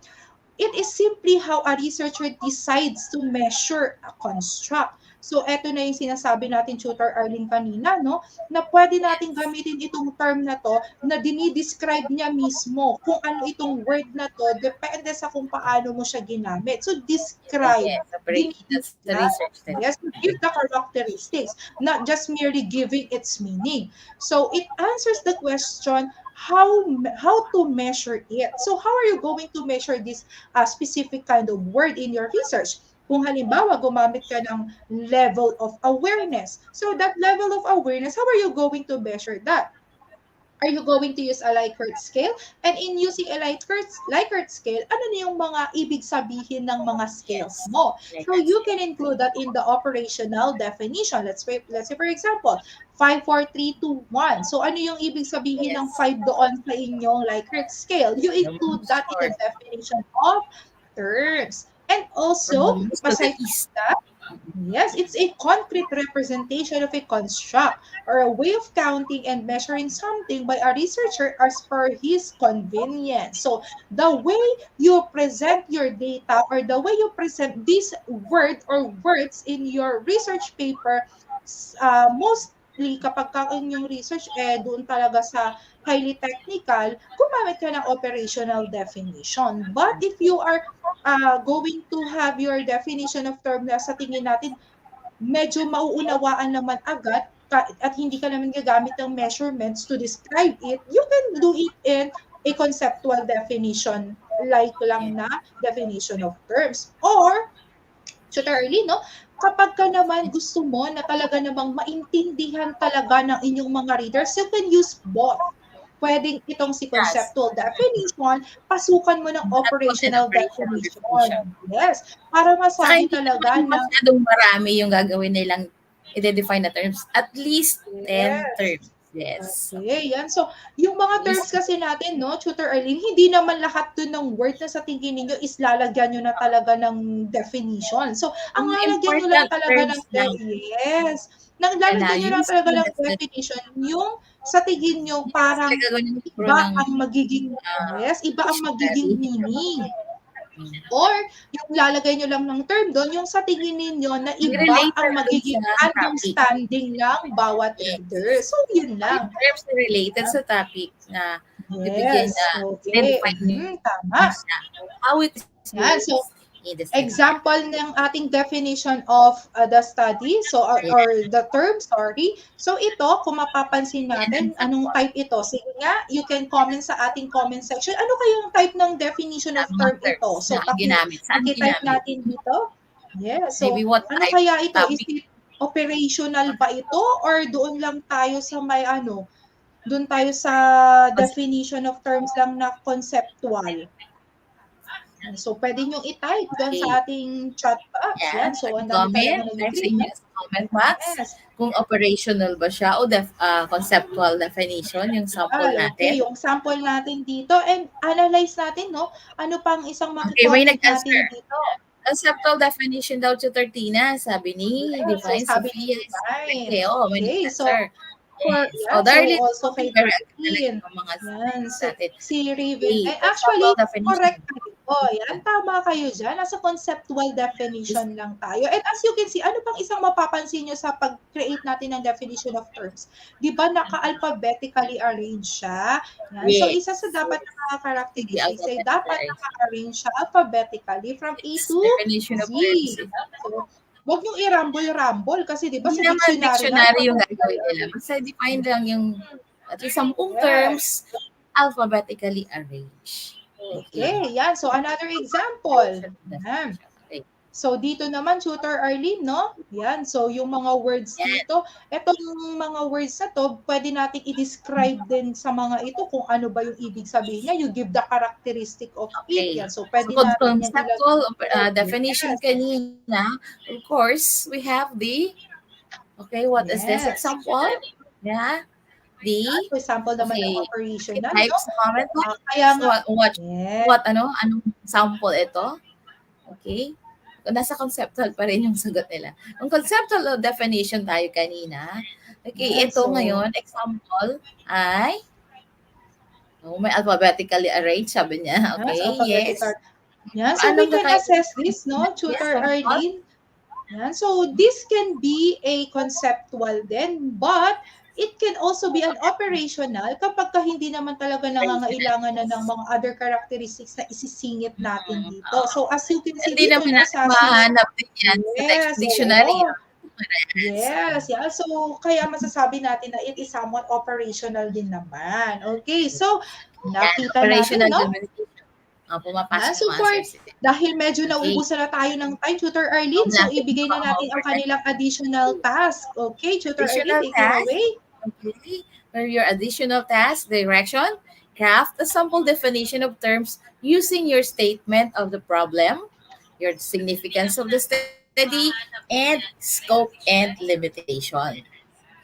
it is simply how a researcher decides to measure a construct. So, eto na yung sinasabi natin, Tutor Arlene, kanina, no? Na pwede natin gamitin itong term na to na dinidescribe niya mismo kung ano itong word na to, depende sa kung paano mo siya ginamit. So, describe. Yes, that's the research. Yes, give the characteristics, not just merely giving its meaning. So, it answers the question, how to measure it. So, how are you going to measure this specific kind of word in your research? Kung halimbawa, gumamit ka ng level of awareness. So, that level of awareness, how are you going to measure that? Are you going to use a Likert scale? And in using a Likert scale, ano na yung mga ibig sabihin ng mga scales mo? So you can include that in the operational definition. Let's say for example, 5, 4, 3, 2, 1. So ano yung ibig sabihin ng 5 doon sa inyong Likert scale? You include that in the definition of terms. And also, aside from that, yes, it's a concrete representation of a construct or a way of counting and measuring something by a researcher as per his convenience. So the way you present your data or the way you present this word or words in your research paper, mostly kapag ka inyong research doon talaga sa highly technical, gumamit ka ng operational definition. But if you are going to have your definition of term na sa tingin natin medyo mauunawaan naman agad at hindi ka naman gagamit ng measurements to describe it, you can do it in a conceptual definition like lang na definition of terms. Or, Tutorly, no? Kapag ka naman gusto mo na talaga namang maintindihan talaga ng inyong mga readers, you can use both. Pwedeng itong si conceptual definition, pasukan mo ng operational definition. Yes. Para masabi talaga na masyadong marami yung gagawin nilang i-define na terms. At least 10 terms. Yes. Okay, yan. So, yung mga terms kasi natin, no, Tutor Arlene, hindi naman lahat dun ng word na sa tingin ninyo is lalagyan nyo na talaga ng definition. So, ang lalagyan nyo lang talaga ng yes. Lalagyan nyo lang talaga ng definition yung sa tingin nyo parang iba ang magiging iba ang magiging meaning. Or yung lalagay nyo lang ng term doon, yung sa tingin ninyo na iba ang magiging understanding ng bawat reader. So, yun lang. Terms related sa topic na bibigyan na okay. Tama. How it is yan. So, example ng ating definition of the study, so or the term, sorry. So ito, kung mapapansin natin, anong type ito? Sige nga, you can comment sa ating comment section. Ano kayong type ng definition of term ito? So paki-type natin dito. Yeah, so ano kaya ito? Is it operational ba ito or doon lang tayo sa may doon tayo sa definition of terms lang na conceptual? So, pwede nyo i-type doon sa ating chat box. Yeah. Yan. So, ang comment box kung operational ba siya o conceptual definition, yung sample natin. Okay, yung sample natin dito. And analyze natin, no? Ano pang isang may natin dito? Conceptual definition daw to Tina, sabi ni Divine Sophia. Okay, so, also kay Dianne. Si Raven. Actually, correct ito. Yan, tama kayo dyan. Nasa conceptual definition lang tayo. And as you can see, ano pang isang mapapansin nyo sa pag-create natin ng definition of terms? Di ba naka-alphabetically arrange siya? Yan. So, isa sa dapat nakaka-characteristics ay dapat naka-arrange siya alphabetically from A to Z. So, huwag nyo i-rumble kasi di ba sa dictionary yung gagawin nila. Basta define lang yung at least 10 terms alphabetically arranged. Okay, yan. So, another example. So dito naman, Tutor Arlene, no? Yan. So yung mga words dito, etong mga words na to, pwede natin i-describe din sa mga ito kung ano ba yung ibig sabihin niya. You give the characteristic of it. Okay. Yan. So pwede So, natin yan conceptual ilagay. definition kanina, of course, we have the, okay, what is this Yes. example? Yeah. The, For example naman okay, ng operational, no? types comment box. Kaya nga, Yes. Anong sample ito? Okay. Nasa conceptual pa rin yung sagot nila. Ang conceptual definition tayo kanina. Okay, ito ngayon, example ay may alphabetically arranged, sabi niya. Okay, yes. Yan, so we can assess this, no, Tutor Arlene? Yan, so this can be a conceptual then, but it can also be an operational kapag hindi naman talaga nangangailangan na ng mga other characteristics na isisingit natin dito. So as you can see hindi dito, naman natin mahanap din yan sa text dictionary. Yes, yeah. So kaya masasabi natin na it is somewhat operational din naman. Okay, so nakita natin, no? Pumapasok So for, dahil medyo nauubusan na tayo ng time, Tutor Arlene, so ibigay na natin ang kanilang additional task. Okay, Tutor Arlene, take it away. Okay, for your additional task, direction, craft a sample definition of terms using your statement of the problem, your significance of the study, and scope and limitation.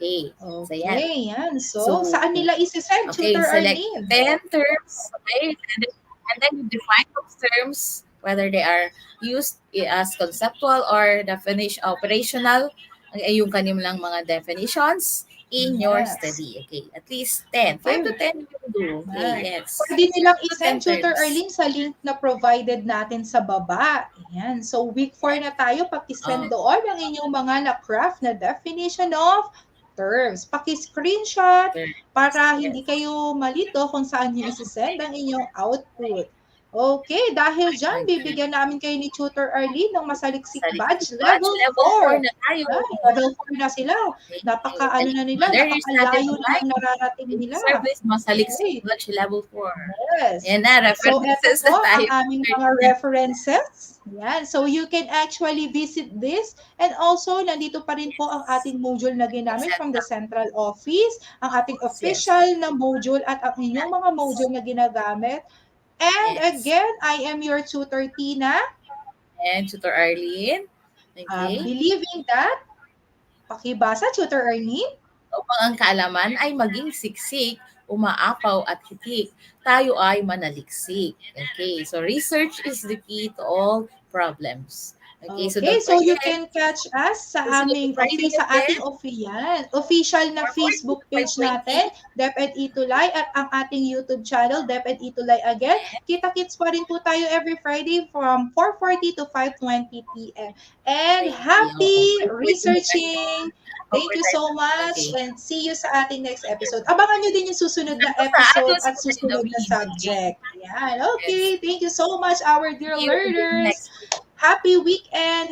Okay, so yan. So saan nila isi-send, Tutor Arlene? 10 terms, okay, and then you define those terms, whether they are used as conceptual or definition operational, yung kanilang mga definitions in your study. Okay, at least 10. 5 to 10 you do. Okay, yes. Pwede nilang i-send, Tutor Arlene, sa link na provided natin sa baba. Ayan. So week 4 na tayo, pag-send doon ang inyong mga na-craft na definition of terms. Paki-screenshot para hindi kayo malito kung saan nyo isi-send ang inyong output. Okay, dahil dyan, bibigyan namin kayo ni Tutor Arlene ng masaliksik badge level 4. na tayo. Level 4 na sila. Napaka-ano na nila, napaka-layo na ang nararating nila. Service masaliksik badge level 4. Yes. Yan na, references so, ito po tayo. ang aming mga references. Yan. So, you can actually visit this. And also, nandito pa rin po ang ating module na ginamit from the central office, ang ating official na module at ang inyong mga module na ginagamit. And again, I am your tutor, Tina. And Tutor Arlene. Okay. Believing that, pakibasa, Tutor Arlene. Upang ang kaalaman ay maging siksik, umaapaw at hitik, tayo ay manaliksik. Okay, so research is the key to all problems. Okay, so you can catch us sa aming sa ating official na Facebook page natin, DepEd ETUlay, at ang ating YouTube channel, DepEd ETUlay again. Kita-kits pa rin po tayo every Friday from 4:40 to 5:20 p.m. And happy researching! Thank you so much and see you sa ating next episode. Abangan nyo din yung susunod na episode at susunod na subject. Yan. Okay, thank you so much, our dear learners. Happy weekend,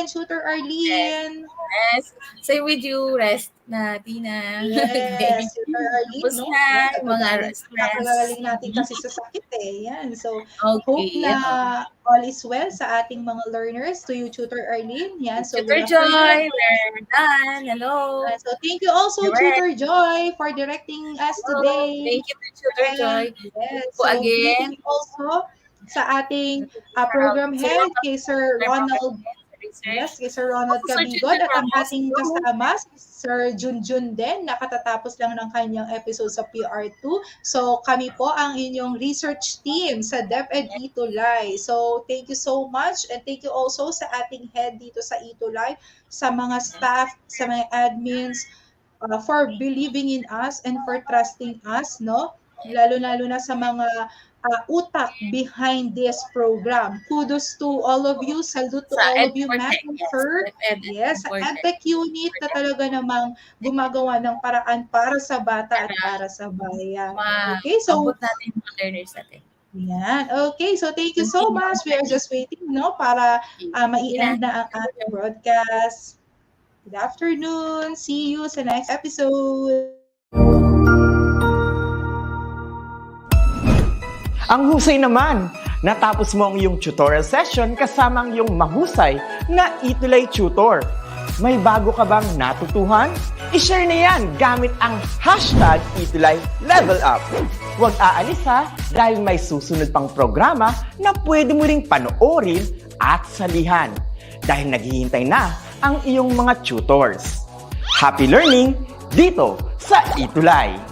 Tutor Arlene. Yes. Same with you, rest na, Tina. Yes, Tutor Arlene. No? Mga rest. Nakagaling natin kasi sa sakit eh. Yan. So, hope na all is well sa ating mga learners. To you, Tutor Arlene. Yan. So, Tutor Joy, we're done. Hello. So, thank you also, Tutor Joy, for directing us today. Thank you, Tutor Joy. Yes. So, again, also, sa ating program head, kay Sir Ronald. Yes, kay Sir Ronald Cabigod at ang ating kasama, Sir Junjun din, nakatatapos lang ng kanyang episode sa PR2. So kami po ang inyong research team sa DepEd ETUlay. So thank you so much and thank you also sa ating head dito sa ETUlay, sa mga staff, sa mga admins, for believing in us and for trusting us, no? Lalo-lalo na sa mga utak behind this program. Kudos to all of you. Salute to all of you, Matt and Sir. Yes, sa EdTech unit na talaga namang gumagawa ng paraan para sa bata at para sa bayan. Okay, so abot natin yung learners natin. Yan. Okay, so thank you so much. We are just waiting, no, para mai-end na ang ating broadcast. Good afternoon. See you sa next episode. Ang husay naman! Natapos mo ang iyong tutorial session kasama ang iyong mahusay na ETUlay tutor. May bago ka bang natutuhan? I-share na yan gamit ang hashtag ETUlay Level Up. Huwag aalis ha, dahil may susunod pang programa na pwede mo ring panoorin at salihan. Dahil naghihintay na ang iyong mga tutors. Happy learning dito sa ETUlay!